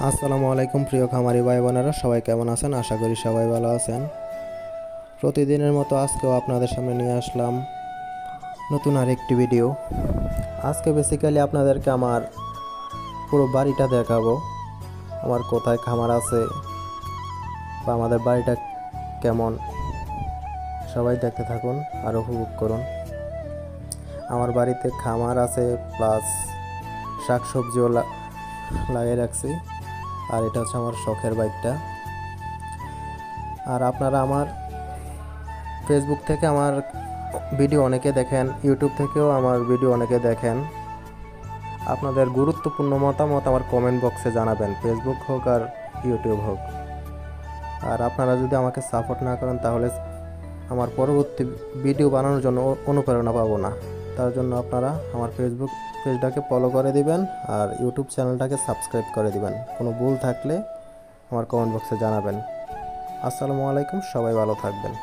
আসসালামু আলাইকুম প্রিয় খামারি ভাই বোনেরা, সবাই কেমন আছেন? আশা করি সবাই ভালো আছেন। প্রতিদিনের মতো আজকেও আপনাদের সামনে নিয়ে আসলাম নতুন আরেকটি ভিডিও। আজকে বেসিক্যালি আপনাদেরকে আমার পুরো বাড়িটা দেখাবো, আমার কোথায় খামার আছে বা আমাদের বাড়িটা কেমন। সবাই দেখতে থাকুন আর উপভোগ করুন। আমার বাড়িতে খামার আছে, প্লাস শাকসবজিও লাগিয়ে রাখছি। আর এটা হচ্ছে আমার শখের বাইকটা। আর আপনারা আমার ফেসবুক থেকে আমার ভিডিও অনেকে দেখেন, ইউটিউব থেকেও আমার ভিডিও অনেকে দেখেন। আপনাদের গুরুত্বপূর্ণ মতামত আমার কমেন্ট বক্সে জানাবেন, ফেসবুক হোক আর ইউটিউব হোক। আর আপনারা যদি আমাকে সাপোর্ট না করেন তাহলে আমার পরবর্তী ভিডিও বানানোর জন্য অনুপ্রেরণা পাবো না। তার জন্য আপনারা আমার ফেসবুক পেজটাকে ফলো করে দিবেন আর ইউটিউব চ্যানেলটাকে সাবস্ক্রাইব করে দিবেন। কোনো ভুল থাকলে আমার কমেন্ট বক্সে জানাবেন। আসসালামু আলাইকুম, সবাই ভালো থাকবেন।